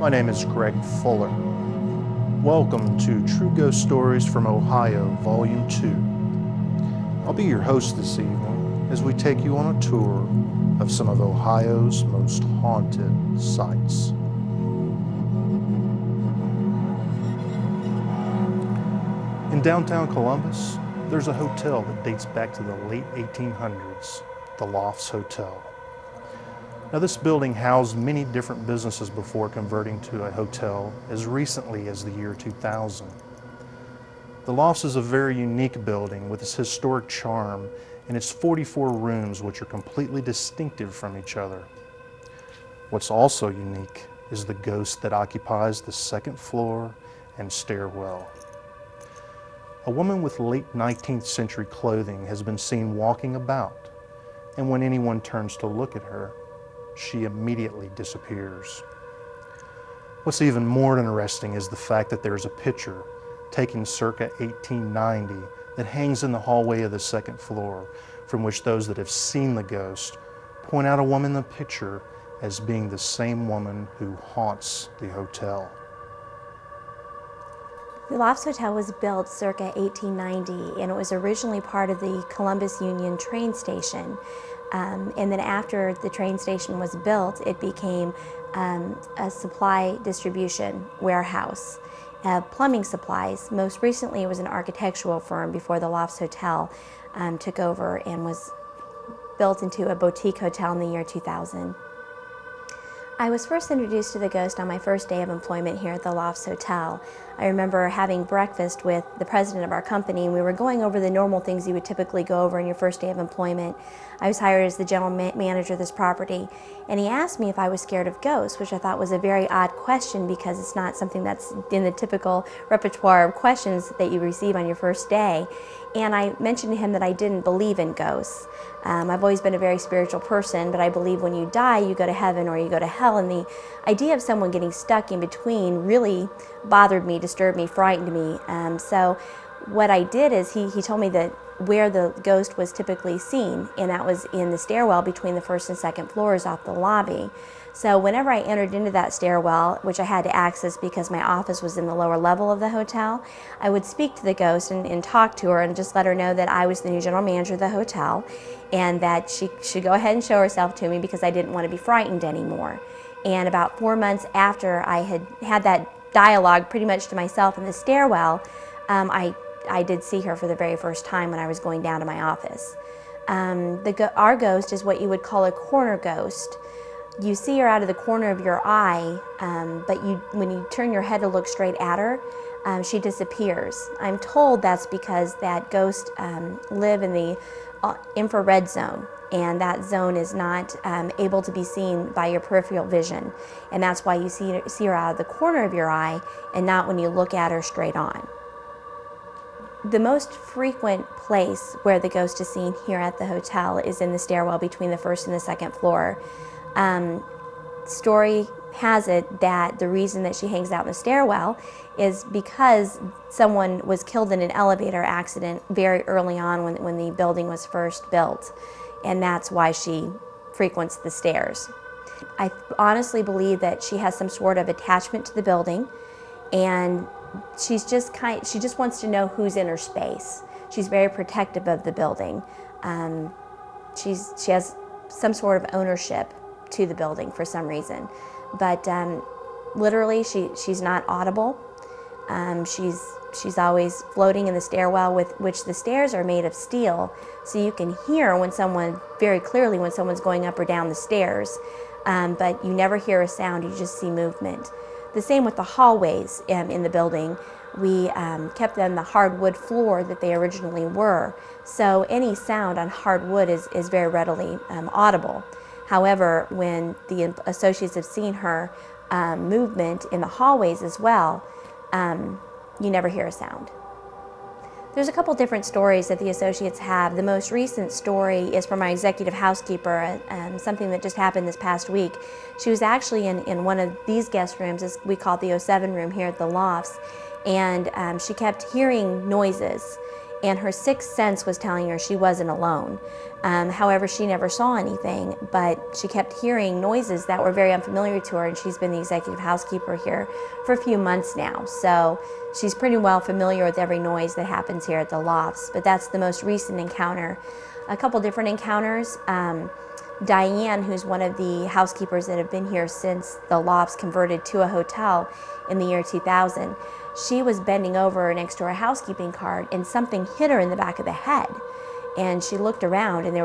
My name is Greg Fuller. Welcome to True Ghost Stories from Ohio, Volume 2. I'll be your host this evening as we take you on a tour of some of Ohio's most haunted sites. In downtown Columbus, there's a hotel that dates back to the late 1800s, the Lofts Hotel. Now, this building housed many different businesses before converting to a hotel as recently as the year 2000. The Lofts is a very unique building with its historic charm and its 44 rooms, which are completely distinctive from each other. What's also unique is the ghost that occupies the second floor and stairwell. A woman with late 19th century clothing has been seen walking about, and when anyone turns to look at her, she immediately disappears. What's even more interesting is the fact that there's a picture taken circa 1890 that hangs in the hallway of the second floor, from which those that have seen the ghost point out a woman in the picture as being the same woman who haunts the hotel. The Lofts Hotel was built circa 1890, and it was originally part of the Columbus Union train station. And then after the train station was built, it became a supply distribution warehouse, plumbing supplies. Most recently, it was an architectural firm before the Lofts Hotel took over and was built into a boutique hotel in the year 2000. I was first introduced to the ghost on my first day of employment here at the Lofts Hotel. I remember having breakfast with the president of our company, and we were going over the normal things you would typically go over in your first day of employment. I was hired as the general manager of this property, and he asked me if I was scared of ghosts, which I thought was a very odd question because it's not something that's in the typical repertoire of questions that you receive on your first day. And I mentioned to him that I didn't believe in ghosts. I've always been a very spiritual person, but I believe when you die, you go to heaven or you go to hell. And the idea of someone getting stuck in between really bothered me, disturbed me, frightened me. So what I did is he told me that where the ghost was typically seen, and that was in the stairwell between the first and second floors off the lobby. So whenever I entered into that stairwell, which I had to access because my office was in the lower level of the hotel, I would speak to the ghost and talk to her and just let her know that I was the new general manager of the hotel and that she should go ahead and show herself to me because I didn't want to be frightened anymore. And about 4 months after I had that dialogue pretty much to myself in the stairwell, I did see her for the very first time when I was going down to my office. Our ghost is what you would call a corner ghost. You see her out of the corner of your eye, but when you turn your head to look straight at her, she disappears. I'm told that's because that ghost live in the infrared zone, and that zone is not able to be seen by your peripheral vision, and that's why you see her out of the corner of your eye and not when you look at her straight on. The most frequent place where the ghost is seen here at the hotel is in the stairwell between the first and the second floor. Story has it that the reason that she hangs out in the stairwell is because someone was killed in an elevator accident very early on when the building was first built, and that's why she frequents the stairs. I honestly believe that she has some sort of attachment to the building, and she just wants to know who's in her space. She's very protective of the building. She has some sort of ownership to the building for some reason, but literally she's not audible. She's always floating in the stairwell, with which the stairs are made of steel, so you can hear very clearly when someone's going up or down the stairs, but you never hear a sound, you just see movement. The same with the hallways in the building. We kept them the hardwood floor that they originally were, so any sound on hardwood is very readily audible. However, when the associates have seen her movement in the hallways as well, you never hear a sound. There's a couple different stories that the associates have. The most recent story is from our executive housekeeper, something that just happened this past week. She was actually in one of these guest rooms, as we call it the 07 room here at the Lofts, and she kept hearing noises. and her sixth sense was telling her she wasn't alone. However, she never saw anything, but she kept hearing noises that were very unfamiliar to her, and she's been the executive housekeeper here for a few months now. So she's pretty well familiar with every noise that happens here at the Lofts, but that's the most recent encounter. A couple different encounters. Diane, who's one of the housekeepers that have been here since the Lofts converted to a hotel in the year 2000, she was bending over next to her housekeeping cart and something hit her in the back of the head. And she looked around and there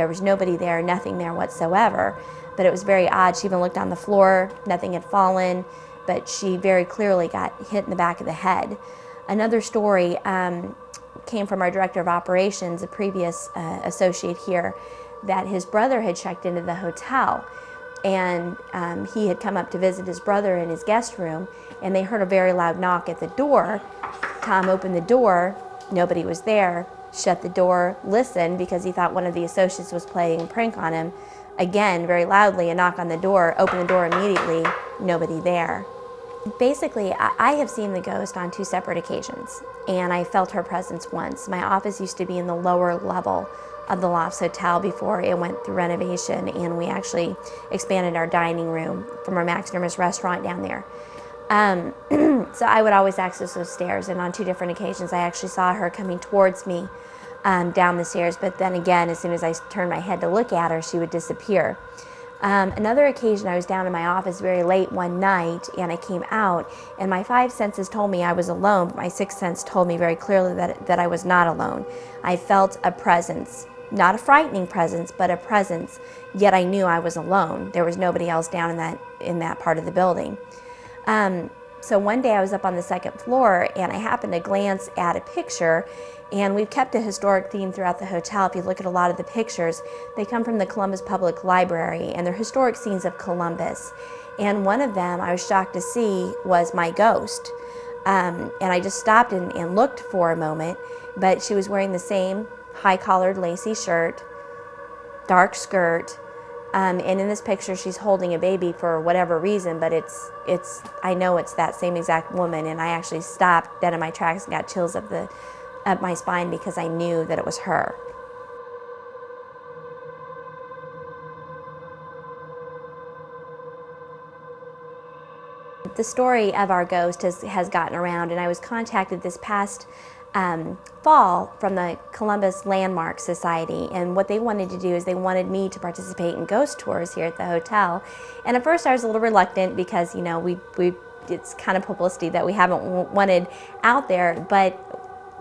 was nobody there, nothing there whatsoever. But it was very odd. She even looked on the floor, nothing had fallen, but she very clearly got hit in the back of the head. Another story came from our director of operations, a previous associate here, that his brother had checked into the hotel, and he had come up to visit his brother in his guest room, and they heard a very loud knock at the door. Tom opened the door, nobody was there, shut the door, listened because he thought one of the associates was playing a prank on him. Again, very loudly, a knock on the door, opened the door immediately, nobody there. Basically, I have seen the ghost on 2 separate occasions, and I felt her presence once. My office used to be in the lower level of the Lofts Hotel before it went through renovation, and we actually expanded our dining room from our Max Nermus restaurant down there. So I would always access those stairs, and on 2 different occasions I actually saw her coming towards me down the stairs, but then again, as soon as I turned my head to look at her, she would disappear. Another occasion, I was down in my office very late one night, and I came out, and my 5 senses told me I was alone, but my 6th sense told me very clearly that I was not alone. I felt a presence, not a frightening presence, but a presence, yet I knew I was alone. There was nobody else down in that part of the building. So one day I was up on the 2nd floor, and I happened to glance at a picture, and we've kept a historic theme throughout the hotel. If you look at a lot of the pictures, they come from the Columbus Public Library, and they're historic scenes of Columbus. And one of them I was shocked to see was my ghost. And I just stopped and looked for a moment, but she was wearing the same high-collared lacy shirt, dark skirt, and in this picture she's holding a baby for whatever reason, but I know it's that same exact woman, and I actually stopped dead in my tracks and got chills up my spine because I knew that it was her. The story of our ghost has gotten around, and I was contacted this past fall from the Columbus Landmark Society, and what they wanted to do is they wanted me to participate in ghost tours here at the hotel. And at first I was a little reluctant because, you know, it's kind of publicity that we haven't wanted out there, but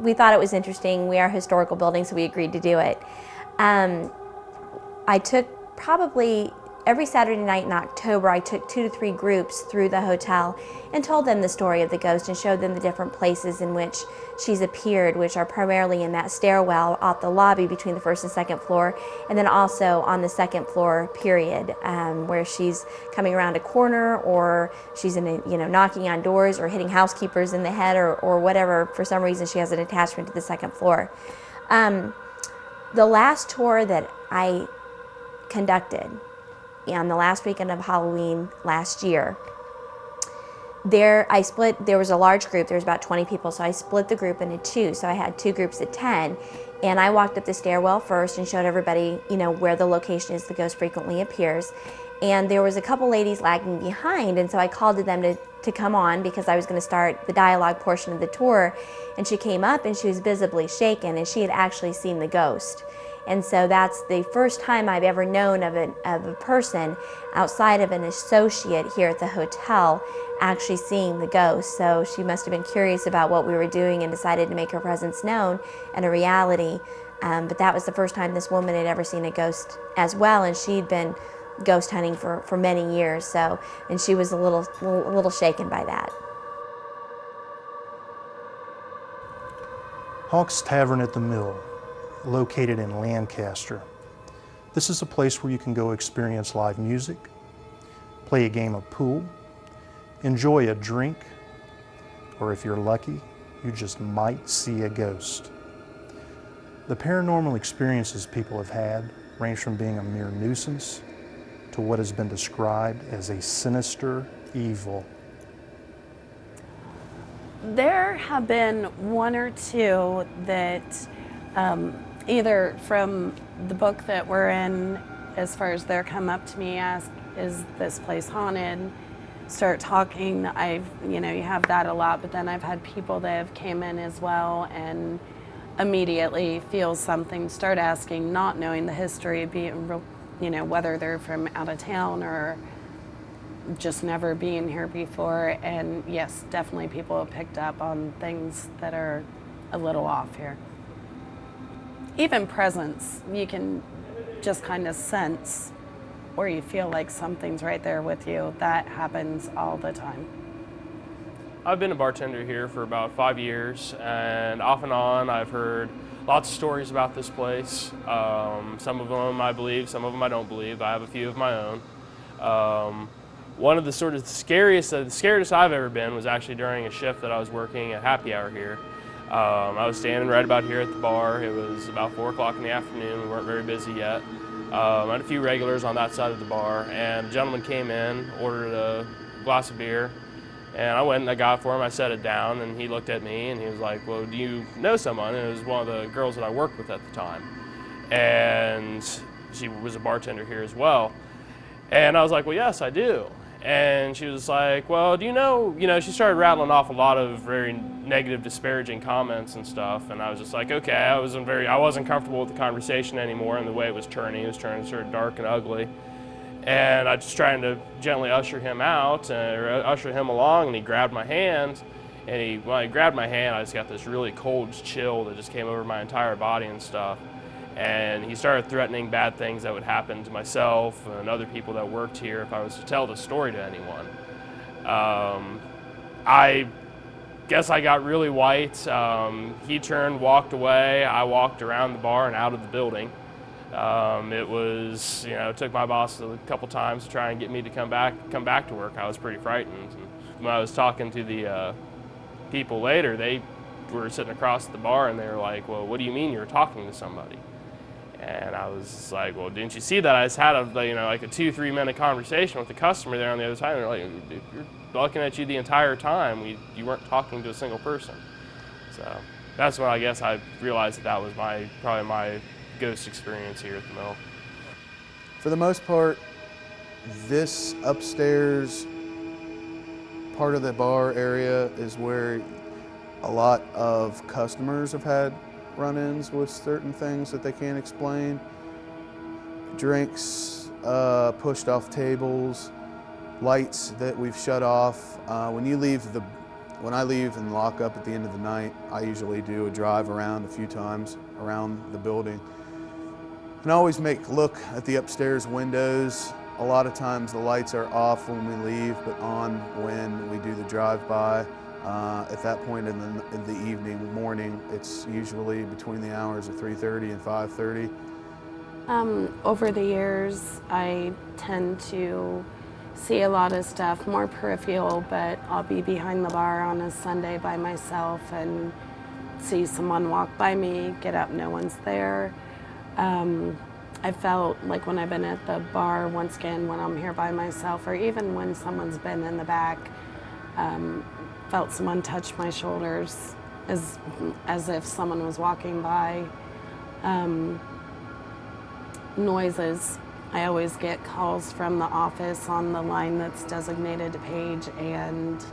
we thought it was interesting. We are a historical building, so we agreed to do it. I took probably every Saturday night in October, I took 2 to 3 groups through the hotel and told them the story of the ghost and showed them the different places in which she's appeared, which are primarily in that stairwell off the lobby between the 1st and 2nd floor, and then also on the 2nd floor period, where she's coming around a corner, or she's knocking on doors or hitting housekeepers in the head, or whatever. For some reason she has an attachment to the 2nd floor. The last tour that I conducted on the last weekend of Halloween last year, there was a large group. There was about 20 people, so I split the group into 2. So I had 2 groups of 10, and I walked up the stairwell first and showed everybody, where the location is the ghost frequently appears. And there was a couple ladies lagging behind, and so I called to them to come on because I was going to start the dialogue portion of the tour. And she came up, and she was visibly shaken, and she had actually seen the ghost. And so that's the first time I've ever known of a person outside of an associate here at the hotel actually seeing the ghost. So she must have been curious about what we were doing and decided to make her presence known and a reality. But that was the first time this woman had ever seen a ghost as well, and she'd been ghost hunting for many years. And she was a little shaken by that. Hawk's Tavern at the Mill, located in Lancaster. This is a place where you can go experience live music, play a game of pool, enjoy a drink, or if you're lucky, you just might see a ghost. The paranormal experiences people have had range from being a mere nuisance to what has been described as a sinister evil. There have been one or two that either from the book that we're in, as far as they're come up to me, ask, is this place haunted? Start talking. You have that a lot, but then I've had people that have came in as well and immediately feel something, start asking, not knowing the history, whether they're from out of town or just never being here before. And yes, definitely people have picked up on things that are a little off here. Even presence, you can just kind of sense, or you feel like something's right there with you. That happens all the time. I've been a bartender here for about 5 years, and off and on I've heard lots of stories about this place. Some of them I believe, some of them I don't believe. I have a few of my own. One of the sort of the scariest I've ever been was actually during a shift that I was working at happy hour here. I was standing right about here at the bar. It was about 4 o'clock in the afternoon. We weren't very busy yet. I had a few regulars on that side of the bar, and a gentleman came in, ordered a glass of beer, and I went and I got it for him. I set it down, and he looked at me, and he was like, well, do you know someone? And it was one of the girls that I worked with at the time, and she was a bartender here as well. And I was like, well, yes, I do. And she was like, well, do you know, she started rattling off a lot of very negative, disparaging comments and stuff. And I was just like, okay, I wasn't comfortable with the conversation anymore and the way it was turning sort of dark and ugly. And I was just trying to gently usher him out, or usher him along, and he grabbed my hand. And when he grabbed my hand, I just got this really cold chill that just came over my entire body and stuff. And he started threatening bad things that would happen to myself and other people that worked here if I was to tell the story to anyone. I guess I got really white. He turned, walked away. I walked around the bar and out of the building. It took my boss a couple times to try and get me to come back to work. I was pretty frightened. And when I was talking to the people later, they were sitting across the bar and they were like, well, what do you mean you were talking to somebody? And I was just like, well, didn't you see that? I just had a 2-3 minute conversation with the customer there on the other side. And they're like, dude, you're looking at you the entire time. You weren't talking to a single person. So that's when I guess I realized that was probably my ghost experience here at the mill. For the most part, this upstairs part of the bar area is where a lot of customers have had run-ins with certain things that they can't explain. Drinks pushed off tables, lights that we've shut off. When I leave and lock up at the end of the night, I usually do a drive around a few times around the building. And I always look at the upstairs windows. A lot of times the lights are off when we leave, but on when we do the drive-by. At that point in the morning, it's usually between the hours of 3:30 and 5:30. Over the years, I tend to see a lot of stuff, more peripheral, but I'll be behind the bar on a Sunday by myself and see someone walk by me, get up, no one's there. I felt like when I've been at the bar, once again, when I'm here by myself, or even when someone's been in the back, felt someone touch my shoulders as if someone was walking by. Noises. I always get calls from the office on the line that's designated to Paige, and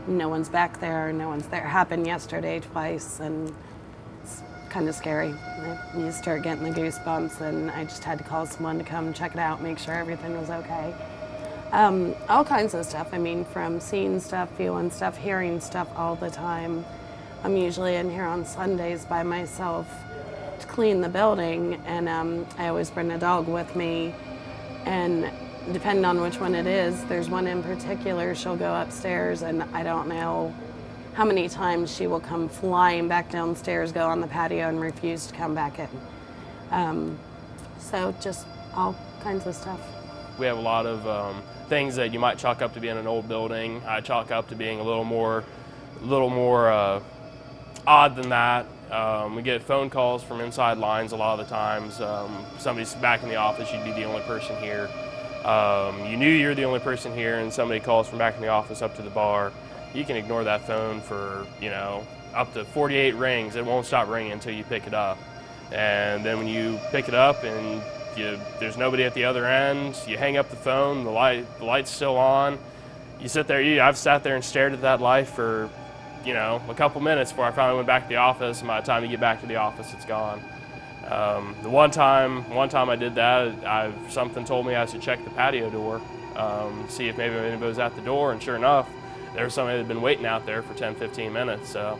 no one's back there, no one's there. It happened yesterday twice, and it's kind of scary. You start getting the goosebumps, and I just had to call someone to come check it out, make sure everything was okay. All kinds of stuff. I mean, from seeing stuff, feeling stuff, hearing stuff all the time. I'm usually in here on Sundays by myself to clean the building, and I always bring a dog with me. And depending on which one it is, there's one in particular, she'll go upstairs, and I don't know how many times she will come flying back downstairs, go on the patio, and refuse to come back in. So just all kinds of stuff. We have a lot of things that you might chalk up to being an old building. I chalk up to being a little more odd than that. We get phone calls from inside lines a lot of the times. Somebody's back in the office, you'd be the only person here. You knew you were the only person here, and somebody calls from back in the office up to the bar, you can ignore that phone for, you know, up to 48 rings. It won't stop ringing until you pick it up. And then when you pick it up and there's nobody at the other end, you hang up the phone, the light's still on. You sit there, I've sat there and stared at that light for, you know, a couple minutes before I finally went back to the office, and by the time you get back to the office, it's gone. The one time I did that, something told me I should check the patio door, see if maybe anybody was at the door, and sure enough, there was somebody that had been waiting out there for 10, 15 minutes. So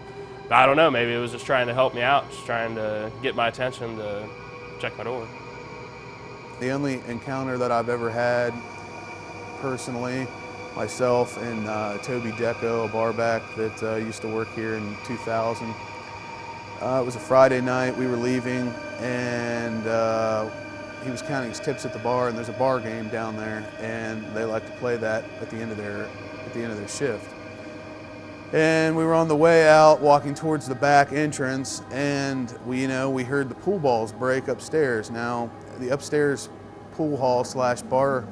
I don't know, maybe it was just trying to help me out, just trying to get my attention to check my door. The only encounter that I've ever had personally, myself and Toby Deco, a barback that used to work here in 2000. It was a Friday night, we were leaving, and he was counting his tips at the bar, and there's a bar game down there, and they like to play that at the end of their shift. And we were on the way out, walking towards the back entrance, and we heard the pool balls break upstairs. Now, the upstairs pool hall / bar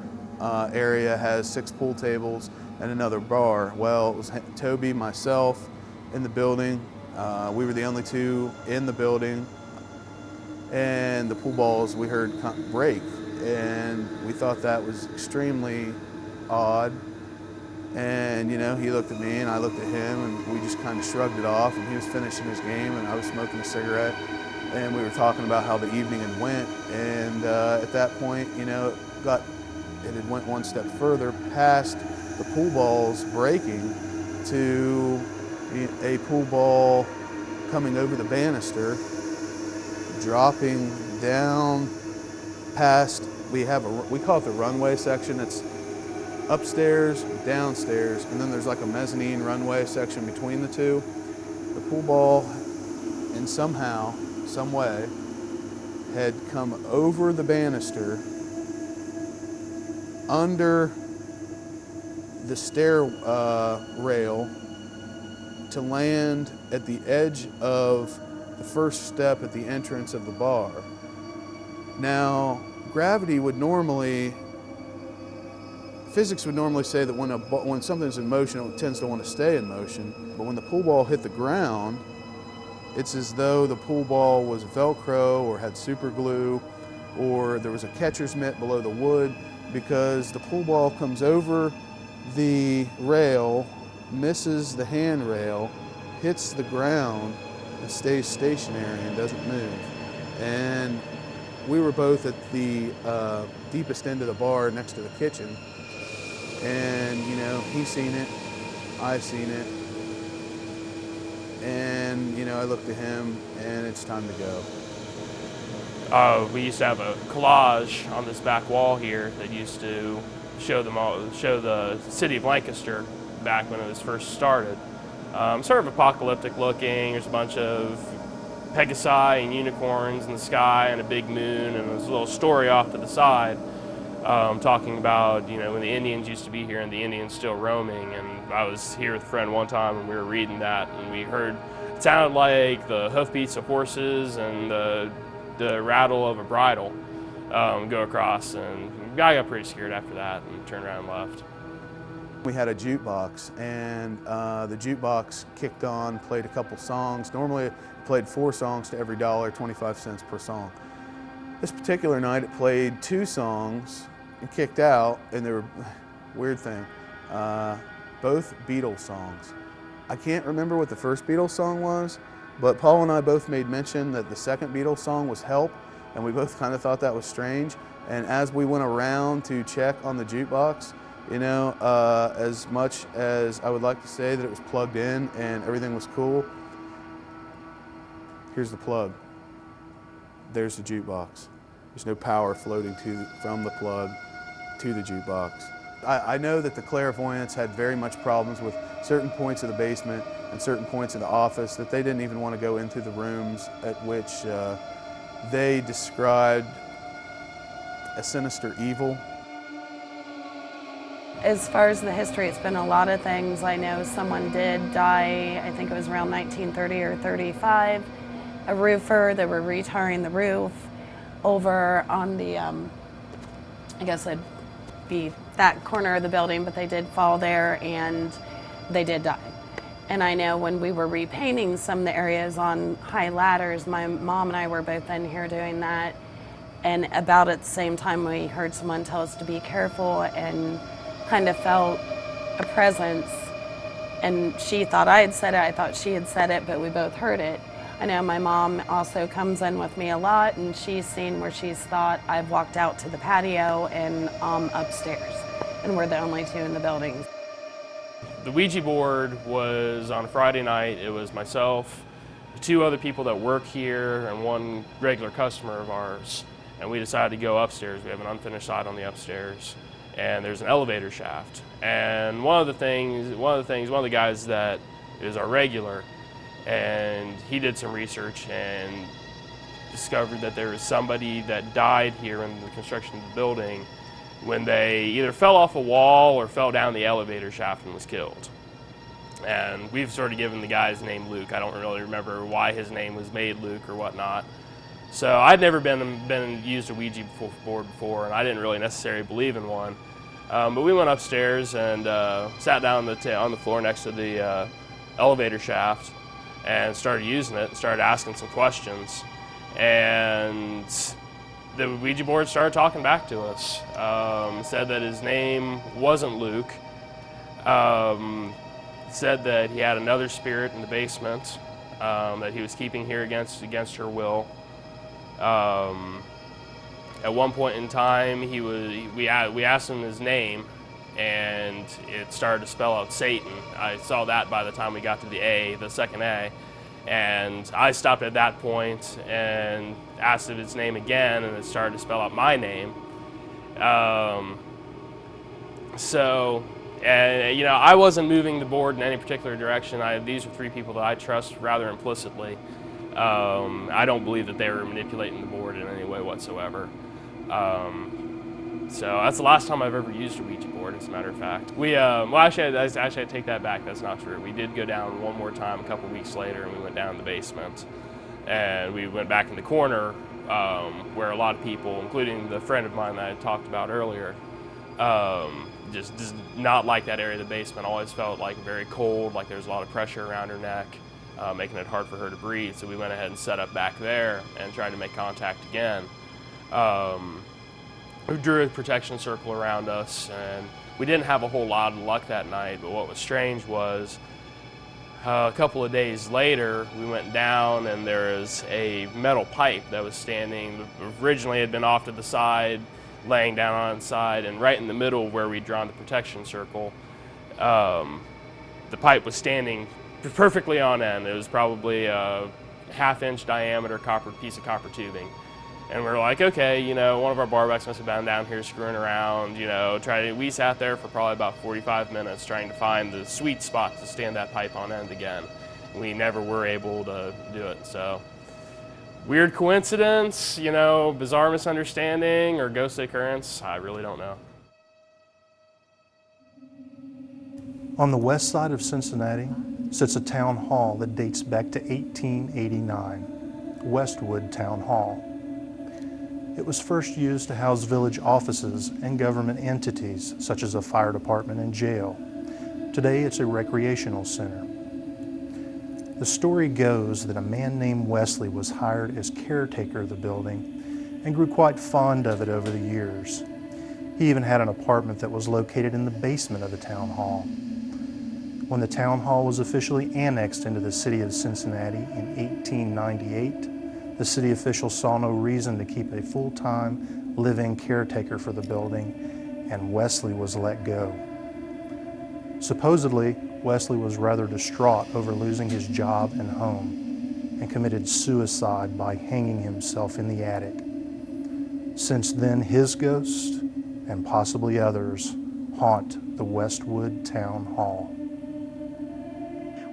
area has 6 pool tables and another bar. Well, it was Toby, myself in the building. We were the only 2 in the building, and the pool balls we heard break, and we thought that was extremely odd. And he looked at me and I looked at him, and we just kind of shrugged it off, and he was finishing his game and I was smoking a cigarette, and we were talking about how the evening had went. And at that point, it had went one step further past the pool balls breaking to a pool ball coming over the banister, dropping down past, we call it the runway section. It's upstairs, downstairs, and then there's like a mezzanine runway section between the two. The pool ball, and somehow, some way, had come over the banister, under the stair rail, to land at the edge of the first step at the entrance of the bar. Now, gravity would normally, physics would normally say that when something's in motion, it tends to want to stay in motion. But when the pool ball hit the ground, it's as though the pool ball was Velcro or had super glue, or there was a catcher's mitt below the wood, because the pool ball comes over the rail, misses the handrail, hits the ground, and stays stationary and doesn't move. And we were both at the deepest end of the bar next to the kitchen. And, he's seen it, I've seen it. And, I looked at him, and it's time to go. We used to have a collage on this back wall here that used to show the city of Lancaster back when it was first started. Sort of apocalyptic looking. There's a bunch of Pegasi and unicorns in the sky and a big moon, and there's a little story off to the side talking about, when the Indians used to be here and the Indians still roaming. And I was here with a friend one time and we were reading that, and we heard, it sounded like the hoofbeats of horses and the rattle of a bridle go across, and the guy got pretty scared after that and turned around and left. We had a jukebox, and the jukebox kicked on, played a couple songs. Normally it played 4 songs to every $1, 25 cents per song. This particular night it played 2 songs and kicked out, and they were, weird thing, both Beatles songs. I can't remember what the first Beatles song was, but Paul and I both made mention that the second Beatles song was Help, and we both kind of thought that was strange. And as we went around to check on the jukebox, as much as I would like to say that it was plugged in and everything was cool, here's the plug. There's the jukebox. There's no power floating from the plug to the jukebox. I know that the clairvoyants had very much problems with certain points of the basement and certain points of the office, that they didn't even want to go into the rooms at which they described as sinister evil. As far as the history, it's been a lot of things. I know someone did die, I think it was around 1930 or 35. A roofer, they were retarring the roof over on the, I guess it'd be that corner of the building, but they did fall there, and they did die. And I know when we were repainting some of the areas on high ladders, my mom and I were both in here doing that. And about at the same time, we heard someone tell us to be careful and kind of felt a presence. And she thought I had said it, I thought she had said it, but we both heard it. I know my mom also comes in with me a lot, and she's seen where she's thought I've walked out to the patio and upstairs, and we're the only two in the building. The Ouija board was on a Friday night. It was myself, two other people that work here, and one regular customer of ours. And we decided to go upstairs. We have an unfinished side on the upstairs, and there's an elevator shaft. And one of the guys that is our regular, and he did some research and discovered that there was somebody that died here in the construction of the building when they either fell off a wall or fell down the elevator shaft and was killed. And we've sort of given the guy's name Luke. I don't really remember why his name was made Luke or whatnot. So I'd never been used a Ouija board before, and I didn't really necessarily believe in one. But we went upstairs and sat down on the floor next to the elevator shaft and started using it and started asking some questions. And the Ouija board started talking back to us. Said that his name wasn't Luke. Said that he had another spirit in the basement that he was keeping here against her will. At one point in time, we asked him his name, and it started to spell out Satan. I saw that by the time we got to the second A, and I stopped at that point and asked him his name again, and it started to spell out my name. You know, I wasn't moving the board in any particular direction. These are three people that I trust rather implicitly. I don't believe that they were manipulating the board in any way whatsoever. So that's the last time I've ever used a Ouija board, as a matter of fact. Actually, I take that back. That's not true. We did go down one more time a couple weeks later, and we went down in the basement. And we went back in the corner where a lot of people, including the friend of mine that I talked about earlier, just does not like that area of the basement. Always felt like very cold, like there was a lot of pressure around her neck, making it hard for her to breathe. So we went ahead and set up back there and tried to make contact again. We drew a protection circle around us, and we didn't have a whole lot of luck that night, but what was strange was a couple of days later, we went down and there was a metal pipe that was standing. Originally it had been off to the side, laying down on its side, and right in the middle where we'd drawn the protection circle, the pipe was standing perfectly on end. It was probably a half-inch diameter piece of copper tubing. And we're like, okay, you know, one of our barbacks must have been down here screwing around, you know, we sat there for probably about 45 minutes trying to find the sweet spot to stand that pipe on end again. We never were able to do it, so. Weird coincidence, you know, bizarre misunderstanding, or ghost occurrence, I really don't know. On the west side of Cincinnati sits a town hall that dates back to 1889, Westwood Town Hall. It was first used to house village offices and government entities, such as a fire department and jail. Today, it's a recreational center. The story goes that a man named Wesley was hired as caretaker of the building and grew quite fond of it over the years. He even had an apartment that was located in the basement of the town hall. When the town hall was officially annexed into the city of Cincinnati in 1898, the city officials saw no reason to keep a full-time live-in caretaker for the building, and Wesley was let go. Supposedly, Wesley was rather distraught over losing his job and home and committed suicide by hanging himself in the attic. Since then, his ghost, and possibly others, haunt the Westwood Town Hall.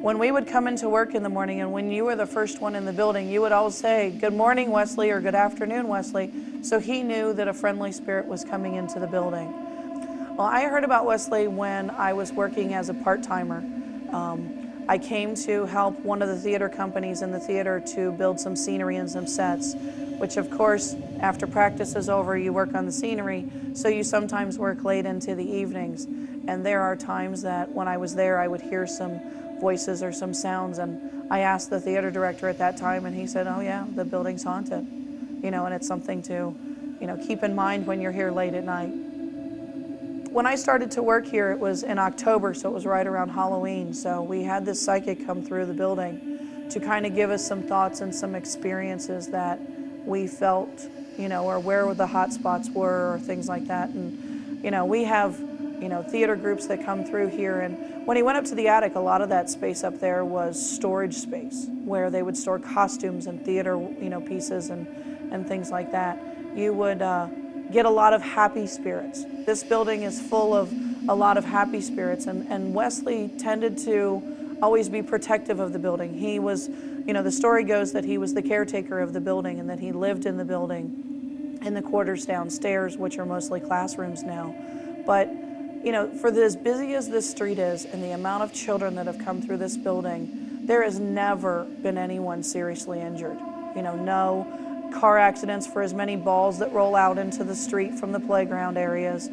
When we would come into work in the morning, and when you were the first one in the building, you would always say, "Good morning, Wesley," or "Good afternoon, Wesley," so he knew that a friendly spirit was coming into the building. Well, I heard about Wesley when I was working as a part-timer. I came to help one of the theater companies in the theater to build some scenery and some sets, which of course, after practice is over, you work on the scenery, so you sometimes work late into the evenings. And there are times that when I was there, I would hear some voices or some sounds, and I asked the theater director at that time, and he said, oh yeah, the building's haunted. You know, and it's something to, you know, keep in mind when you're here late at night. When I started to work here, it was in October, so it was right around Halloween. So we had this psychic come through the building to kind of give us some thoughts and some experiences that we felt, you know, or where the hotspots were or things like that. And, you know, we have, you know, theater groups that come through here. And when he went up to the attic, a lot of that space up there was storage space where they would store costumes and theater, you know, pieces and things like that. You would get a lot of happy spirits. This building is full of a lot of happy spirits, and Wesley tended to always be protective of the building. He was, you know, the story goes that he was the caretaker of the building and that he lived in the building in the quarters downstairs, which are mostly classrooms now. But, you know, for as busy as this street is and the amount of children that have come through this building, there has never been anyone seriously injured. You know, no car accidents for as many balls that roll out into the street from the playground areas.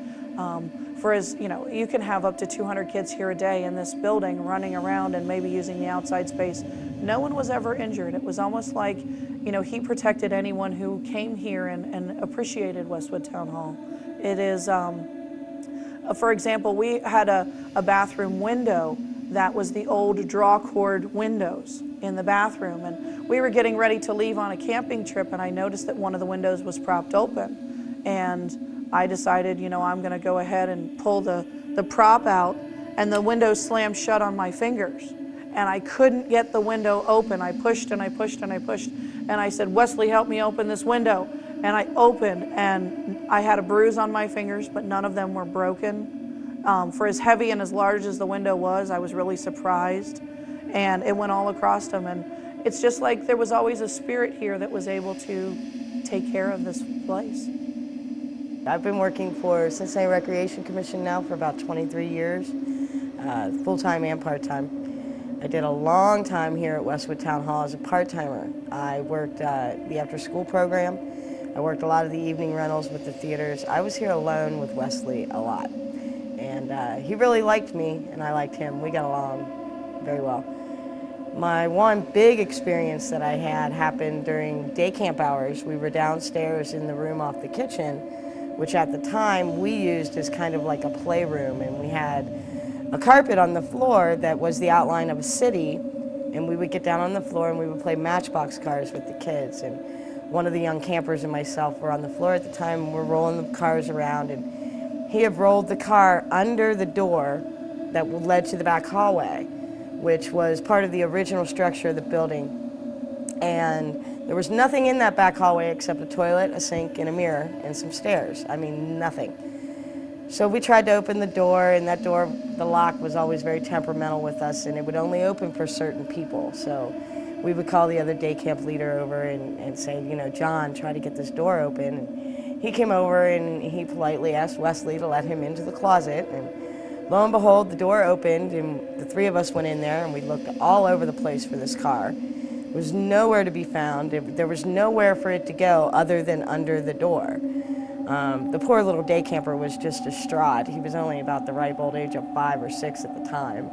For as, you know, you can have up to 200 kids here a day in this building running around and maybe using the outside space. No one was ever injured. It was almost like, you know, he protected anyone who came here and appreciated Westwood Town Hall. It is, for example, we had a bathroom window that was the old draw cord windows in the bathroom, and we were getting ready to leave on a camping trip, and I noticed that one of the windows was propped open, and I decided, you know, I'm going to go ahead and pull the prop out, and the window slammed shut on my fingers, and I couldn't get the window open. I pushed and I pushed and I pushed, and I said, Wesley, help me open this window. And I opened, and I had a bruise on my fingers, but none of them were broken. For as heavy and as large as the window was, I was really surprised. And it went all across them. And it's just like there was always a spirit here that was able to take care of this place. I've been working for Cincinnati Recreation Commission now for about 23 years, full-time and part-time. I did a long time here at Westwood Town Hall as a part-timer. I worked the after-school program. I worked a lot of the evening rentals with the theaters. I was here alone with Wesley a lot. And he really liked me, and I liked him. We got along very well. My one big experience that I had happened during day camp hours. We were downstairs in the room off the kitchen, which at the time we used as kind of like a playroom, and we had a carpet on the floor that was the outline of a city, and we would get down on the floor and we would play Matchbox cars with the kids. And one of the young campers and myself were on the floor at the time, and we're rolling the cars around, and he had rolled the car under the door that led to the back hallway, which was part of the original structure of the building. And there was nothing in that back hallway except a toilet, a sink, and a mirror, and some stairs. I mean, nothing. So we tried to open the door, and that door, the lock was always very temperamental with us, and it would only open for certain people. So we would call the other day camp leader over and say, you know, John, try to get this door open. And he came over and he politely asked Wesley to let him into the closet. And lo and behold, the door opened, and the three of us went in there, and we looked all over the place for this car. It was nowhere to be found. There was nowhere for it to go other than under the door. The poor little day camper was just distraught. He was only about the ripe old age of 5 or 6 at the time.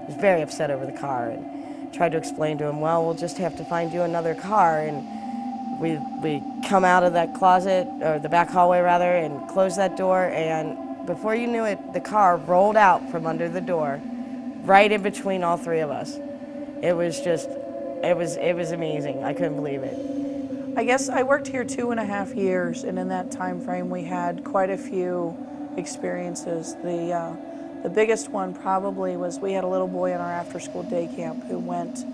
He was very upset over the car and tried to explain to him, well, we'll just have to find you another car. And we come out of that closet, or the back hallway rather, and close that door, and before you knew it, the car rolled out from under the door, right in between all three of us. It was just, it was amazing. I couldn't believe it. I guess I worked here 2.5 years, and in that time frame we had quite a few experiences. The biggest one probably was we had a little boy in our after-school day camp who went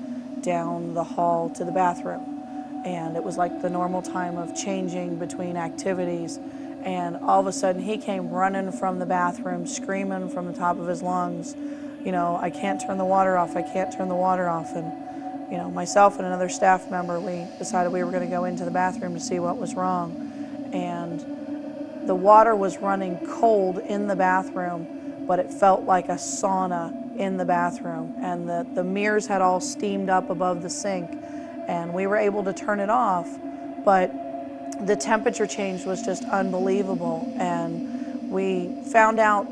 down the hall to the bathroom, and it was like the normal time of changing between activities, and all of a sudden he came running from the bathroom, screaming from the top of his lungs, you know, I can't turn the water off, I can't turn the water off. And you know, myself and another staff member, we decided we were going to go into the bathroom to see what was wrong. And the water was running cold in the bathroom, but it felt like a sauna in the bathroom. And the mirrors had all steamed up above the sink, and we were able to turn it off, but the temperature change was just unbelievable. And we found out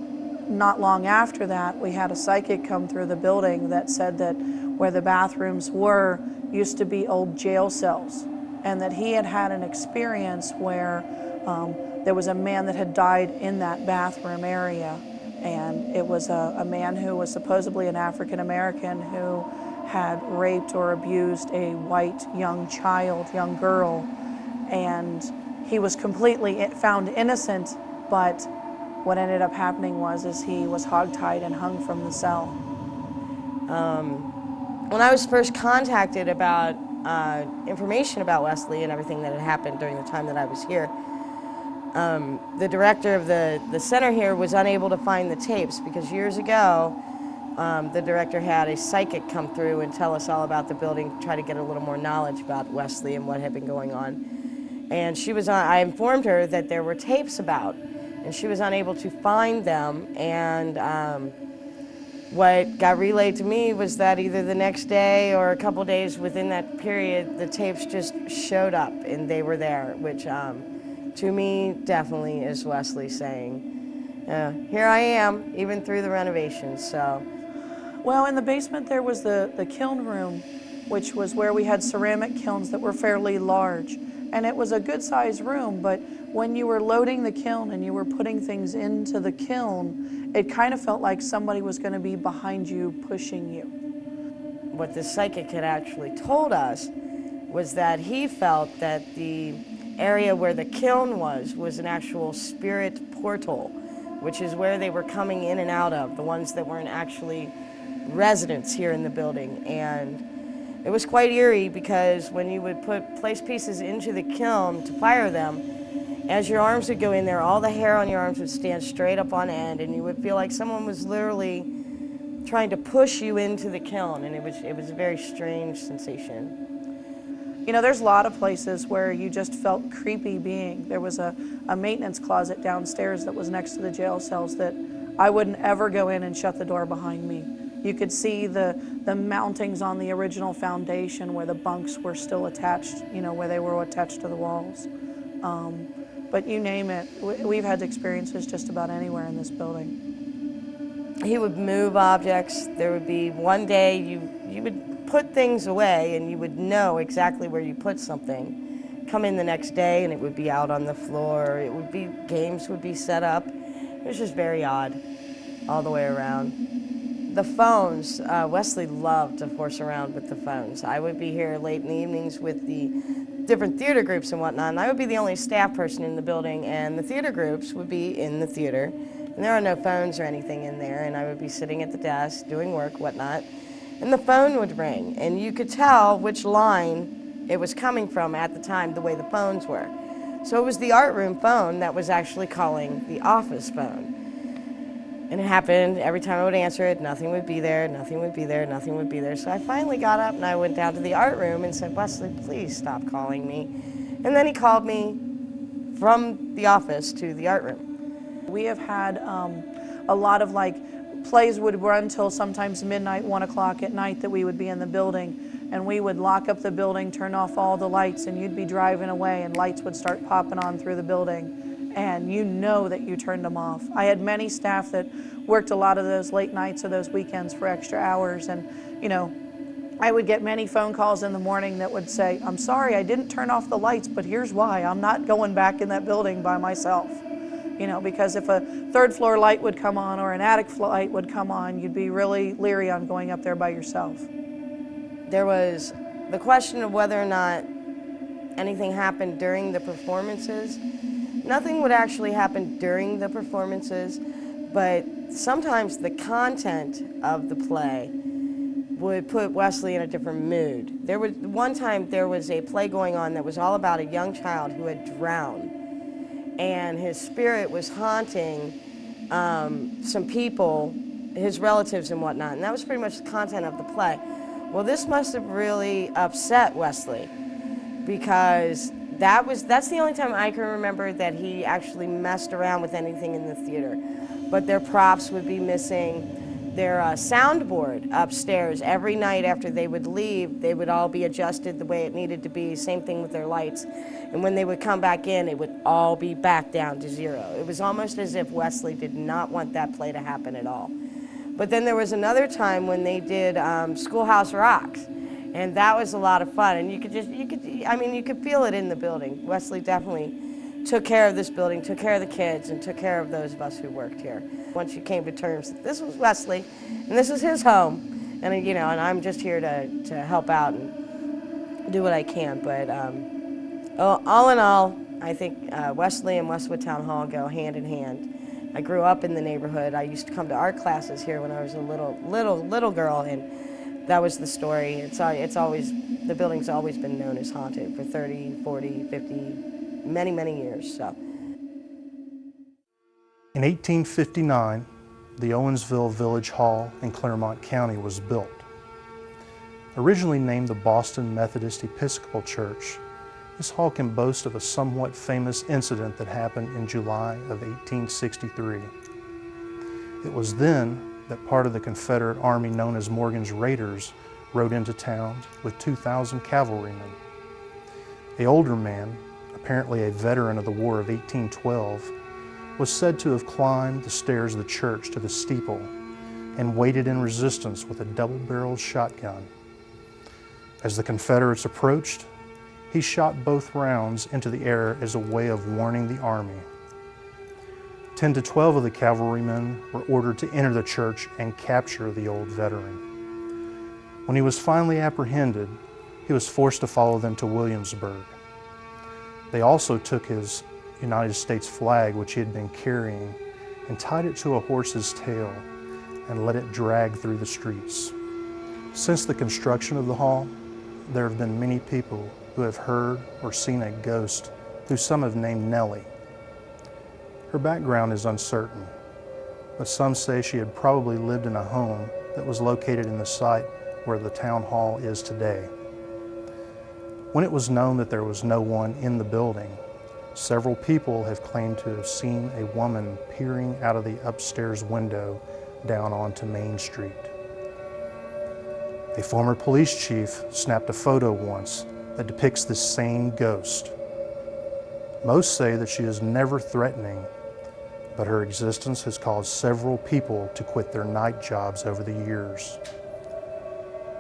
not long after that, we had a psychic come through the building that said that where the bathrooms were used to be old jail cells, and that he had had an experience where there was a man that had died in that bathroom area, and it was a man who was supposedly an African American who had raped or abused a white young girl, and he was completely found innocent, but what ended up happening is he was hogtied and hung from the cell. When I was first contacted about information about Wesley and everything that had happened during the time that I was here, the director of the center here was unable to find the tapes because years ago, the director had a psychic come through and tell us all about the building, try to get a little more knowledge about Wesley and what had been going on. And I informed her that there were tapes about, and she was unable to find them. And what got relayed to me was that either the next day or a couple days within that period, the tapes just showed up and they were there, which to me definitely is Wesley saying, here I am, even through the renovations. So. Well, in the basement there was the kiln room, which was where we had ceramic kilns that were fairly large. And it was a good sized room, but when you were loading the kiln and you were putting things into the kiln, it kind of felt like somebody was going to be behind you, pushing you. What the psychic had actually told us was that he felt that the area where the kiln was an actual spirit portal, which is where they were coming in and out of, the ones that weren't actually residents here in the building. And it was quite eerie because when you would place pieces into the kiln to fire them, as your arms would go in there, all the hair on your arms would stand straight up on end, and you would feel like someone was literally trying to push you into the kiln, and it was a very strange sensation. You know, there's a lot of places where you just felt creepy being. There was a maintenance closet downstairs that was next to the jail cells that I wouldn't ever go in and shut the door behind me. You could see the mountings on the original foundation where the bunks were still attached, you know, where they were attached to the walls. But you name it, we've had experiences just about anywhere in this building. He would move objects. There would be one day you would put things away and you would know exactly where you put something. Come in the next day and it would be out on the floor. It would be, games would be set up. It was just very odd all the way around. The phones, Wesley loved to horse around with the phones. I would be here late in the evenings with the different theater groups and whatnot, and I would be the only staff person in the building, and the theater groups would be in the theater, and there are no phones or anything in there, and I would be sitting at the desk doing work, whatnot, and the phone would ring, and you could tell which line it was coming from at the time, the way the phones were. So it was the art room phone that was actually calling the office phone. And it happened every time I would answer it, nothing would be there, nothing would be there, nothing would be there. So I finally got up and I went down to the art room and said, Wesley, please stop calling me. And then he called me from the office to the art room. We have had a lot of plays would run till sometimes midnight, 1 o'clock at night that we would be in the building, and we would lock up the building, turn off all the lights, and you'd be driving away and lights would start popping on through the building. And you know that you turned them off. I had many staff that worked a lot of those late nights or those weekends for extra hours, and you know, I would get many phone calls in the morning that would say, I'm sorry, I didn't turn off the lights, but here's why. I'm not going back in that building by myself. You know, because if a third floor light would come on or an attic light would come on, you'd be really leery on going up there by yourself. There was the question of whether or not anything happened during the performances. Nothing would actually happen during the performances, but sometimes the content of the play would put Wesley in a different mood. There was one time there was a play going on that was all about a young child who had drowned, and his spirit was haunting some people, his relatives and whatnot, and that was pretty much the content of the play. Well, this must have really upset Wesley, because that's the only time I can remember that he actually messed around with anything in the theater. But their props would be missing. their soundboard upstairs. Every night after they would leave, they would all be adjusted the way it needed to be. Same thing with their lights. And when they would come back in, it would all be back down to zero. It was almost as if Wesley did not want that play to happen at all. But then there was another time when they did Schoolhouse Rocks, and that was a lot of fun. And you could feel it in the building. Wesley definitely took care of this building, took care of the kids, and took care of those of us who worked here. Once you came to terms that this was Wesley, and this is his home, and and I'm just here to help out and do what I can. But all in all, I think Wesley and Westwood Town Hall go hand in hand. I grew up in the neighborhood. I used to come to art classes here when I was a little girl, and that was the story. It's always, the building's always been known as haunted for 30, 40, 50, many years. So. In 1859, the Owensville Village Hall in Clermont County was built. Originally named the Boston Methodist Episcopal Church, this hall can boast of a somewhat famous incident that happened in July of 1863. It was then that part of the Confederate Army known as Morgan's Raiders rode into town with 2,000 cavalrymen. A older man, apparently a veteran of the War of 1812, was said to have climbed the stairs of the church to the steeple and waited in resistance with a double-barreled shotgun. As the Confederates approached, he shot both rounds into the air as a way of warning the army. 10 to 12 of the cavalrymen were ordered to enter the church and capture the old veteran. When he was finally apprehended, he was forced to follow them to Williamsburg. They also took his United States flag, which he had been carrying, and tied it to a horse's tail and let it drag through the streets. Since the construction of the hall, there have been many people who have heard or seen a ghost who some have named Nelly. Her background is uncertain, but some say she had probably lived in a home that was located in the site where the town hall is today. When it was known that there was no one in the building, several people have claimed to have seen a woman peering out of the upstairs window down onto Main Street. A former police chief snapped a photo once that depicts this same ghost. Most say that she is never threatening, but her existence has caused several people to quit their night jobs over the years.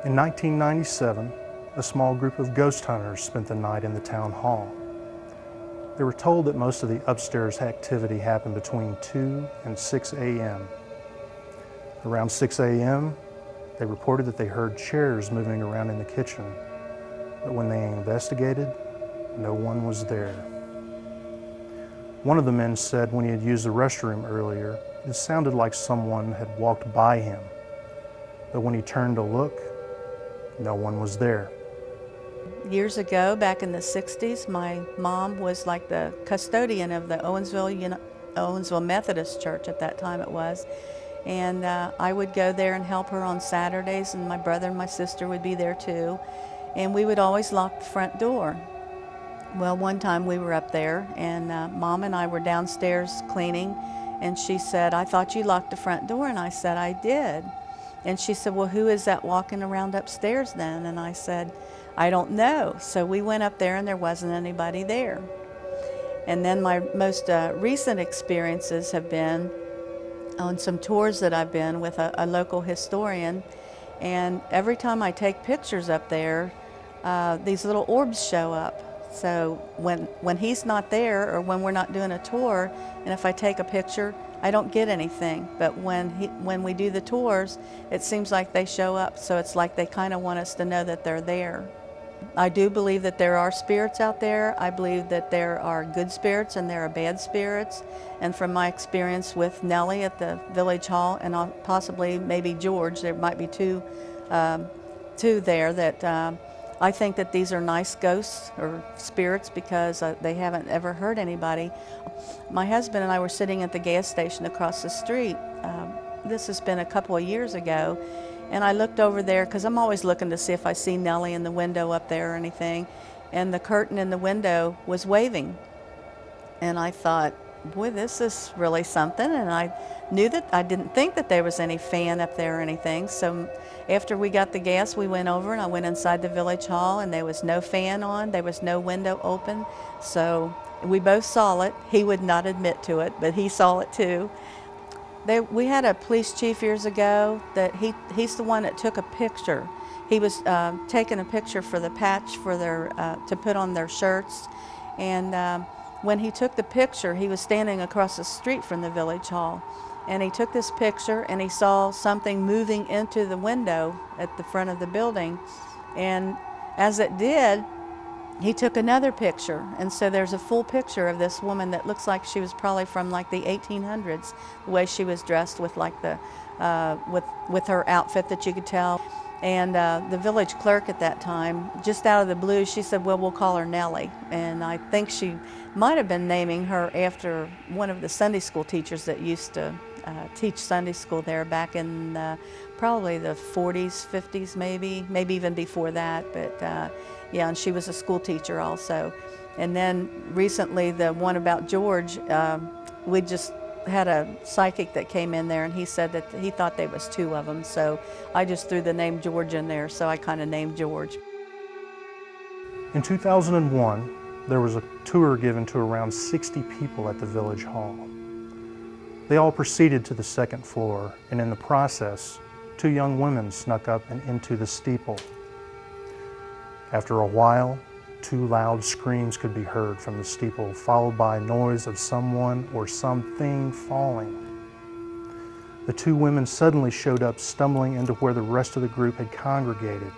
In 1997, a small group of ghost hunters spent the night in the town hall. They were told that most of the upstairs activity happened between 2 and 6 a.m. Around 6 a.m., they reported that they heard chairs moving around in the kitchen, but when they investigated, no one was there. One of the men said when he had used the restroom earlier, it sounded like someone had walked by him, but when he turned to look, no one was there. Years ago, back in the 60s, my mom was like the custodian of the Owensville Methodist Church at that time it was. And I would go there and help her on Saturdays, and my brother and my sister would be there too. And we would always lock the front door. Well, one time we were up there, and Mom and I were downstairs cleaning, and she said, "I thought you locked the front door," and I said, "I did." And she said, "Well, who is that walking around upstairs then?" And I said, "I don't know." So we went up there, and there wasn't anybody there. And then my most recent experiences have been on some tours that I've been with a local historian, and every time I take pictures up there, these little orbs show up. So when he's not there, or when we're not doing a tour, and if I take a picture, I don't get anything. But when we do the tours, it seems like they show up. So it's like they kind of want us to know that they're there. I do believe that there are spirits out there. I believe that there are good spirits and there are bad spirits. And from my experience with Nelly at the Village Hall, and possibly maybe George, there might be two there, that I think that these are nice ghosts or spirits because they haven't ever hurt anybody. My husband and I were sitting at the gas station across the street. This has been a couple of years ago. And I looked over there, because I'm always looking to see if I see Nelly in the window up there or anything. And the curtain in the window was waving. And I thought, boy, this is really something. And I knew that I didn't think that there was any fan up there or anything. So after we got the gas, we went over and I went inside the village hall, and there was no fan on, there was no window open. So we both saw it. He would not admit to it, but he saw it too. We had a police chief years ago that he's the one that took a picture. He was taking a picture for the patch for their to put on their shirts, and when he took the picture, he was standing across the street from the village hall, and he took this picture and he saw something moving into the window at the front of the building, and as it did, he took another picture, and so there's a full picture of this woman that looks like she was probably from like the 1800s, the way she was dressed with like the with her outfit that you could tell. And the village clerk at that time, just out of the blue, she said, well, we'll call her Nelly. And I think she might have been naming her after one of the Sunday school teachers that used to teach Sunday school there back in probably the 40s, 50s, maybe even before that. But yeah, and she was a school teacher also. And then recently, the one about George, we just had a psychic that came in there, and he said that he thought there was two of them. So I just threw the name George in there, so I kind of named George. In 2001, there was a tour given to around 60 people at the village hall. They all proceeded to the second floor, and in the process, two young women snuck up and into the steeple. After a while, two loud screams could be heard from the steeple, followed by noise of someone or something falling. The two women suddenly showed up, stumbling into where the rest of the group had congregated.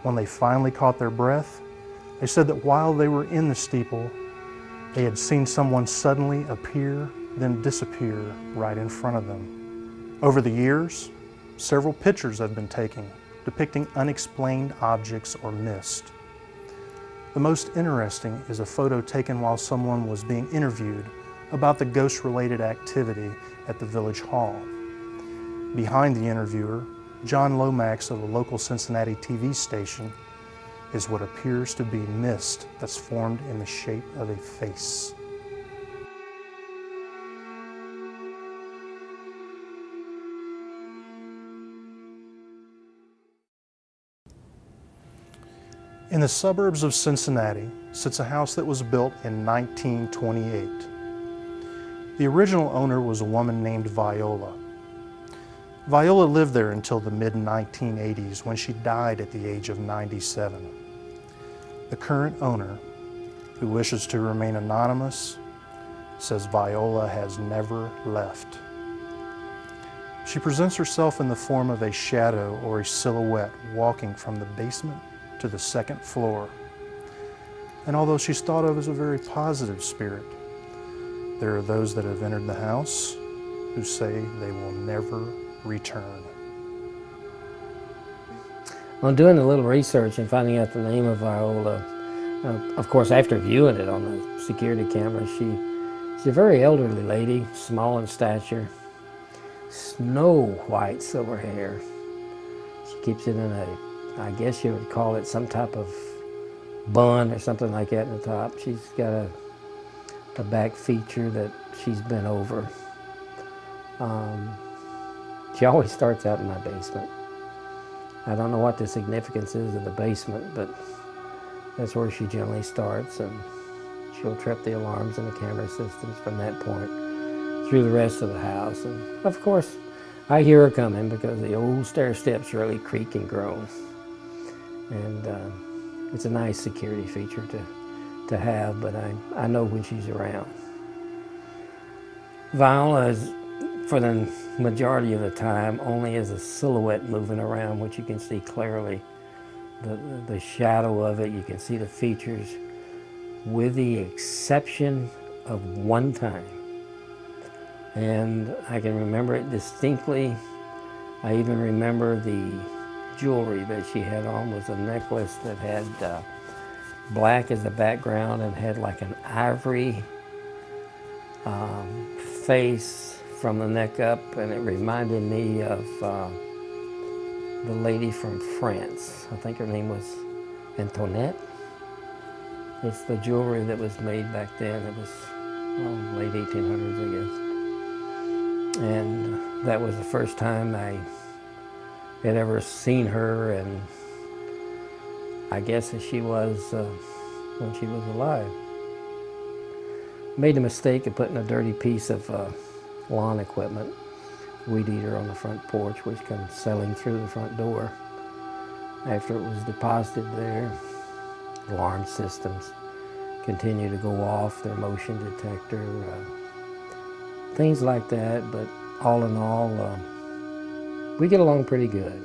When they finally caught their breath, they said that while they were in the steeple, they had seen someone suddenly appear, then disappear right in front of them. Over the years, several pictures have been taken depicting unexplained objects or mist. The most interesting is a photo taken while someone was being interviewed about the ghost-related activity at the village hall. Behind the interviewer, John Lomax of a local Cincinnati TV station, is what appears to be mist that's formed in the shape of a face. In the suburbs of Cincinnati sits a house that was built in 1928. The original owner was a woman named Viola. Viola lived there until the mid-1980s when she died at the age of 97. The current owner, who wishes to remain anonymous, says Viola has never left. She presents herself in the form of a shadow or a silhouette walking from the basement to the second floor. And although she's thought of as a very positive spirit, there are those that have entered the house who say they will never return. Well, doing a little research and finding out the name of Viola, of course, after viewing it on the security camera, she's a very elderly lady, small in stature, snow white silver hair. She keeps it in a, I guess you would call it some type of bun or something like that in the top. She's got a back feature that she's bent over. She always starts out in my basement. I don't know what the significance is of the basement, but that's where she generally starts, and she'll trip the alarms and the camera systems from that point through the rest of the house. And of course, I hear her coming because the old stair steps really creak and groan. And it's a nice security feature to have, but I know when she's around. Viola is, for the majority of the time, only as a silhouette moving around, which you can see clearly. The shadow of it, you can see the features, with the exception of one time. And I can remember it distinctly. I even remember the jewelry that she had on was a necklace that had black as the background and had like an ivory face from the neck up, and it reminded me of the lady from France. I think her name was Antoinette. It's the jewelry that was made back then. It was well, late 1800s, I guess. And that was the first time I had ever seen her, and I guess as she was when she was alive. Made the mistake of putting a dirty piece of lawn equipment, weed eater, on the front porch, which comes sailing through the front door. After it was deposited there, alarm systems continue to go off, their motion detector, things like that. But all in all, we get along pretty good.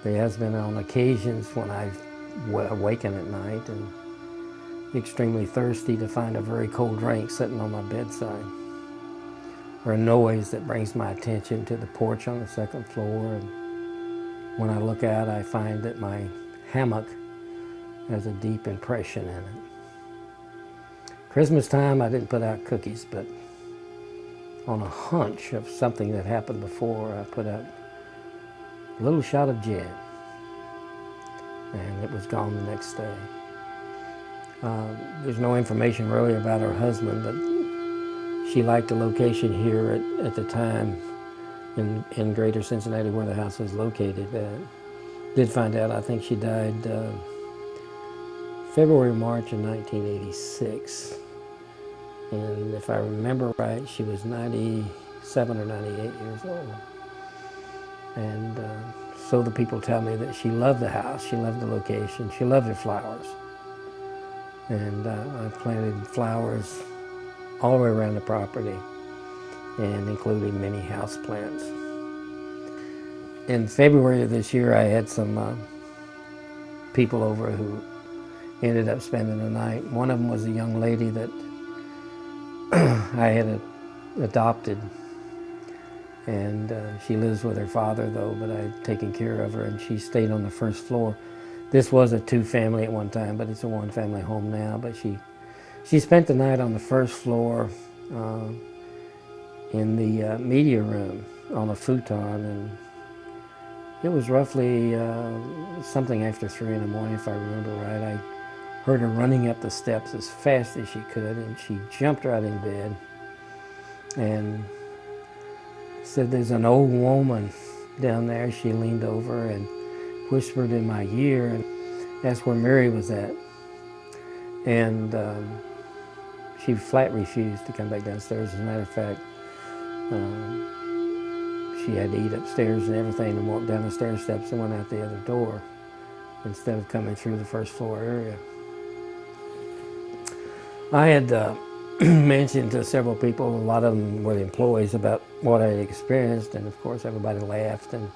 There has been on occasions when I've awakened at night and extremely thirsty to find a very cold drink sitting on my bedside, or a noise that brings my attention to the porch on the second floor. And when I look out, I find that my hammock has a deep impression in it. Christmas time, I didn't put out cookies, but on a hunch of something that happened before, I put out a little shot of gin, and it was gone the next day. There's no information really about her husband, but she liked the location here at the time in greater Cincinnati where the house was located. Did find out, I think she died February, March of 1986. And if I remember right, she was 97 or 98 years old. And so the people tell me that she loved the house, she loved the location, she loved her flowers. And I planted flowers all the way around the property, and including many house plants. In February of this year, I had some people over who ended up spending the night. One of them was a young lady that I had adopted, and she lives with her father though, but I'd taken care of her, and she stayed on the first floor. This was a two-family at one time, but it's a one-family home now. But she spent the night on the first floor in the media room on a futon, and it was roughly something after 3 in the morning, if I remember right. I heard her running up the steps as fast as she could, and she jumped right in bed and said, "There's an old woman down there." She leaned over and whispered in my ear, and that's where Mary was at. And she flat refused to come back downstairs. As a matter of fact, she had to eat upstairs and everything, and walked down the stair steps and went out the other door instead of coming through the first floor area. I had mentioned to several people, a lot of them were the employees, about what I had experienced, and of course everybody laughed and,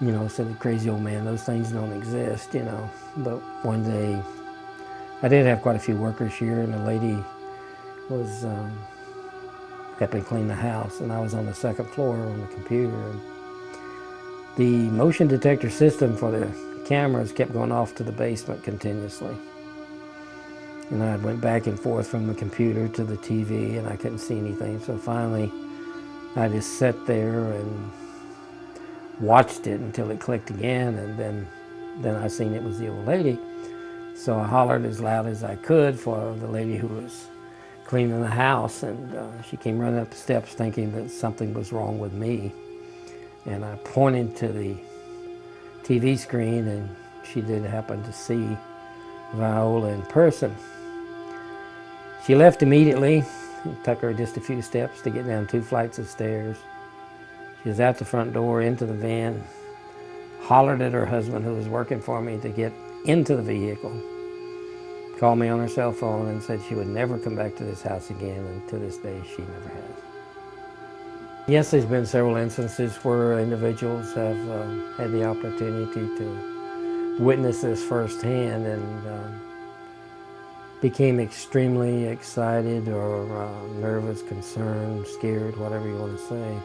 you know, said, "The crazy old man, those things don't exist," you know. But one day, I did have quite a few workers here, and the lady was helping clean the house, and I was on the second floor on the computer. And the motion detector system for the cameras kept going off to the basement continuously. And I went back and forth from the computer to the TV, and I couldn't see anything. So finally, I just sat there and watched it until it clicked again, and then I seen it was the old lady. So I hollered as loud as I could for the lady who was cleaning the house, and she came running up the steps thinking that something was wrong with me. And I pointed to the TV screen, and she did happen to see Viola in person. She left immediately. It took her just a few steps to get down 2 flights of stairs. She was out the front door, into the van, hollered at her husband, who was working for me, to get into the vehicle, called me on her cell phone and said she would never come back to this house again, and to this day she never has. Yes, there's been several instances where individuals have had the opportunity to witness this firsthand and became extremely excited or nervous, concerned, scared, whatever you want to say.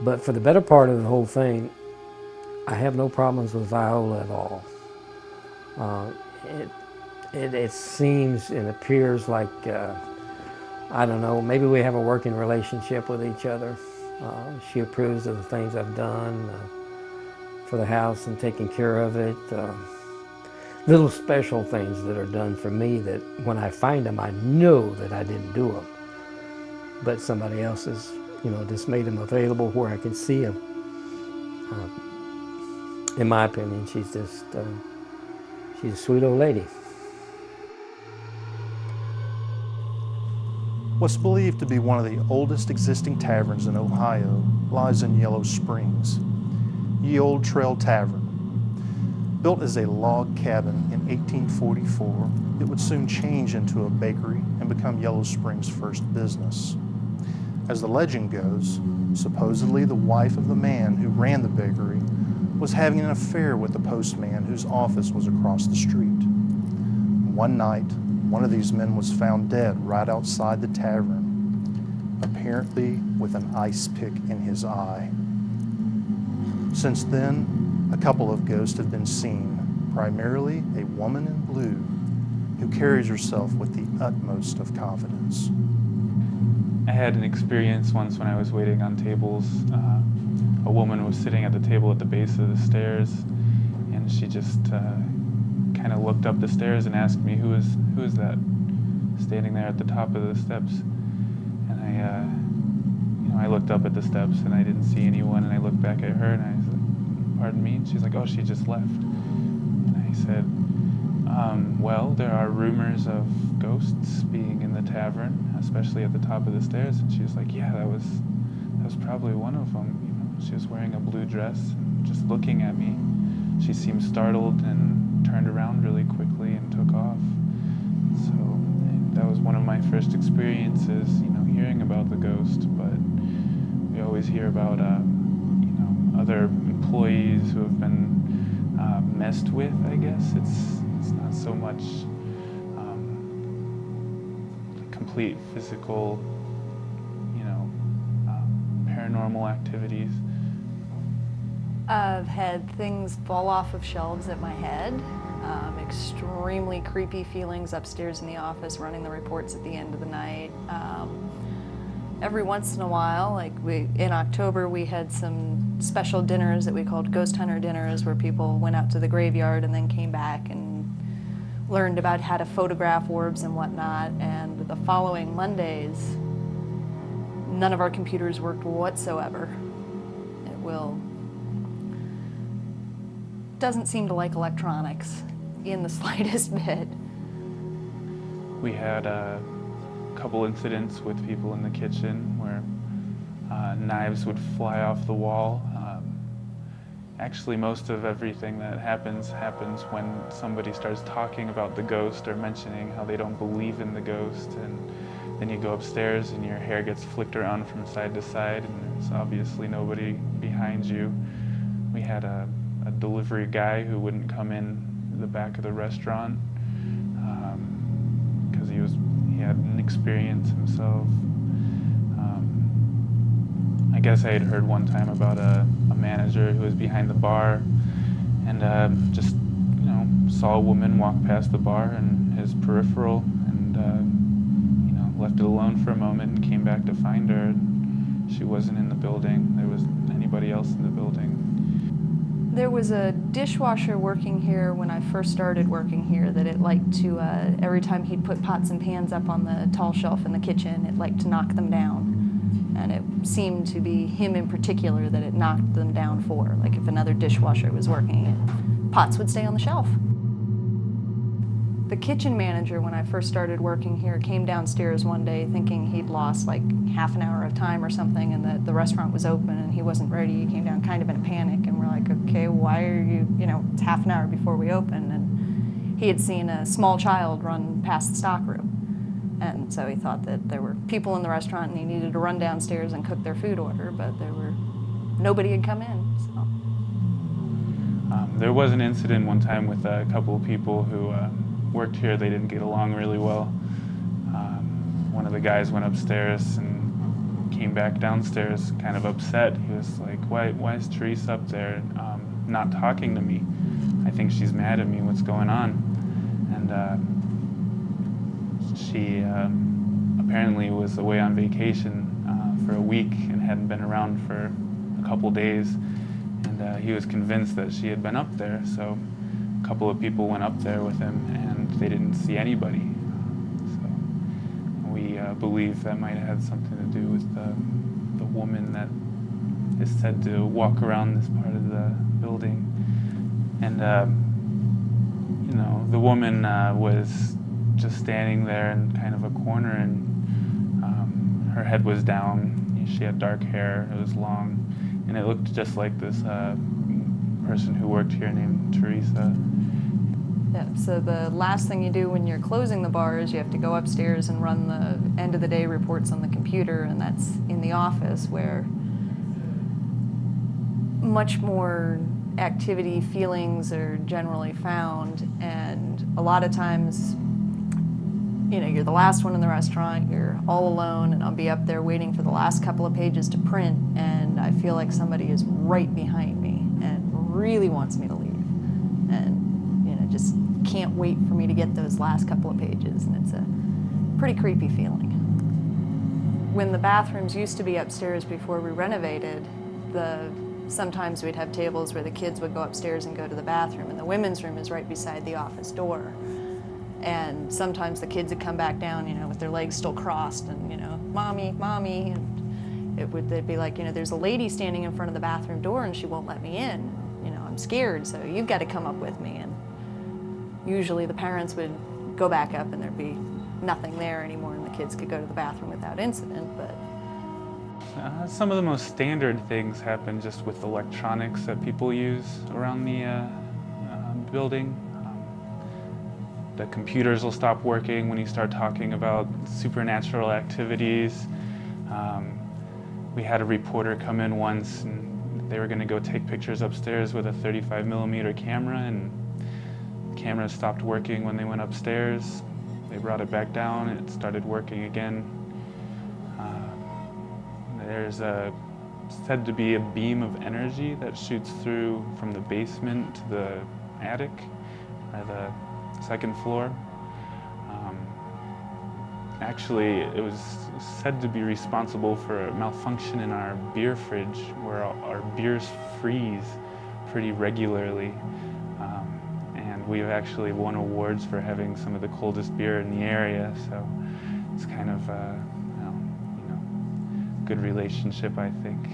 But for the better part of the whole thing, I have no problems with Viola at all. It seems and appears like, I don't know, maybe we have a working relationship with each other. She approves of the things I've done for the house and taking care of it. little special things that are done for me that when I find them, I know that I didn't do them. But somebody else has, just made them available where I can see them. In my opinion, she's a sweet old lady. What's believed to be one of the oldest existing taverns in Ohio lies in Yellow Springs, Ye Old Trail Tavern. Built as a log cabin in 1844, it would soon change into a bakery and become Yellow Springs' first business. As the legend goes, supposedly the wife of the man who ran the bakery was having an affair with the postman whose office was across the street. One night, one of these men was found dead right outside the tavern, apparently with an ice pick in his eye. Since then, a couple of ghosts have been seen, primarily a woman in blue who carries herself with the utmost of confidence. I had an experience once when I was waiting on tables. A woman was sitting at the table at the base of the stairs, and she just kind of looked up the stairs and asked me, who is that standing there at the top of the steps? And I looked up at the steps and I didn't see anyone, and I looked back at her and I said, "Pardon me?" And she's like, "Oh, she just left." And I said, well, there are rumors of ghosts being in the tavern, especially at the top of the stairs. And she was like, "Yeah, that was probably one of them." She was wearing a blue dress and just looking at me. She seemed startled and turned around really quickly and took off. So that was one of my first experiences, hearing about the ghost. But we always hear about, other employees who have been messed with. I guess it's not so much complete physical, paranormal activities. I've had things fall off of shelves at my head, extremely creepy feelings upstairs in the office running the reports at the end of the night. Every once in a while, in October, we had some special dinners that we called ghost hunter dinners, where people went out to the graveyard and then came back and learned about how to photograph orbs and whatnot. And the following Mondays, none of our computers worked whatsoever. Doesn't seem to like electronics in the slightest bit. We had a couple incidents with people in the kitchen where knives would fly off the wall. Actually, most of everything that happens when somebody starts talking about the ghost or mentioning how they don't believe in the ghost, and then you go upstairs and your hair gets flicked around from side to side and there's obviously nobody behind you. We had a delivery guy who wouldn't come in the back of the restaurant because he had an experience himself. I guess I had heard one time about a manager who was behind the bar and just saw a woman walk past the bar in his peripheral and left it alone for a moment and came back to find her. She wasn't in the building. There was anybody else in the building. There was a dishwasher working here when I first started working here that it liked to, every time he'd put pots and pans up on the tall shelf in the kitchen, it liked to knock them down. And it seemed to be him in particular that it knocked them down for. Like if another dishwasher was working, pots would stay on the shelf. The kitchen manager, when I first started working here, came downstairs one day thinking he'd lost like half an hour of time or something and that the restaurant was open and he wasn't ready. He came down kind of in a panic and we're like, okay, why are you, it's half an hour before we open. And he had seen a small child run past the stockroom. And so he thought that there were people in the restaurant and he needed to run downstairs and cook their food order, but nobody had come in. So. There was an incident one time with a couple of people who worked here. They didn't get along really well. One of the guys went upstairs and came back downstairs kind of upset. He was like, why is Therese up there not talking to me? I think she's mad at me. What's going on? And she apparently was away on vacation for a week and hadn't been around for a couple days. And he was convinced that she had been up there. So a couple of people went up there with him and they didn't see anybody. So we believe that might have had something to do with the woman that is said to walk around this part of the building. And you know, the woman was just standing there in kind of a corner, and her head was down. She had dark hair, it was long, and it looked just like this person who worked here named Teresa. Yeah, so the last thing you do when you're closing the bar is you have to go upstairs and run the end of the day reports on the computer, and that's in the office where much more activity, feelings are generally found, and a lot of times, you know, you're the last one in the restaurant, you're all alone, and I'll be up there waiting for the last couple of pages to print, and I feel like somebody is right behind me and really wants me to leave, and, you know, just can't wait for me to get those last couple of pages, and it's a pretty creepy feeling. When the bathrooms used to be upstairs before we renovated, sometimes we'd have tables where the kids would go upstairs and go to the bathroom, and the women's room is right beside the office door. And sometimes the kids would come back down, you know, with their legs still crossed, and, you know, mommy, mommy, and they'd be like, you know, there's a lady standing in front of the bathroom door and she won't let me in. You know, I'm scared, so you've got to come up with me. And usually the parents would go back up and there'd be nothing there anymore, and the kids could go to the bathroom without incident. But some of the most standard things happen just with electronics that people use around the building. The computers will stop working when you start talking about supernatural activities. We had a reporter come in once, and they were going to go take pictures upstairs with a 35mm camera, and the camera stopped working when they went upstairs. They brought it back down, and it started working again. There's said to be a beam of energy that shoots through from the basement to the attic, or the second floor. Actually, it was said to be responsible for a malfunction in our beer fridge, where our beers freeze pretty regularly. And we've actually won awards for having some of the coldest beer in the area, so it's kind of good relationship, I think.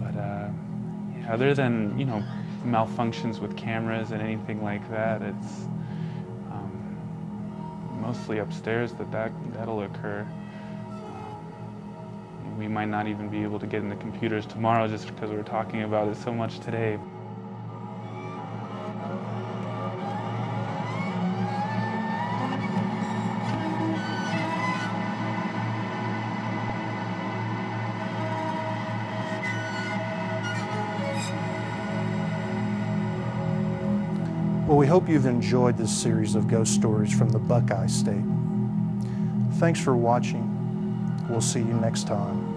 But yeah, other than, you know, malfunctions with cameras and anything like that, it's mostly upstairs that'll occur. We might not even be able to get in the computers tomorrow just because we're talking about it so much today. Well, we hope you've enjoyed this series of ghost stories from the Buckeye State. Thanks for watching. We'll see you next time.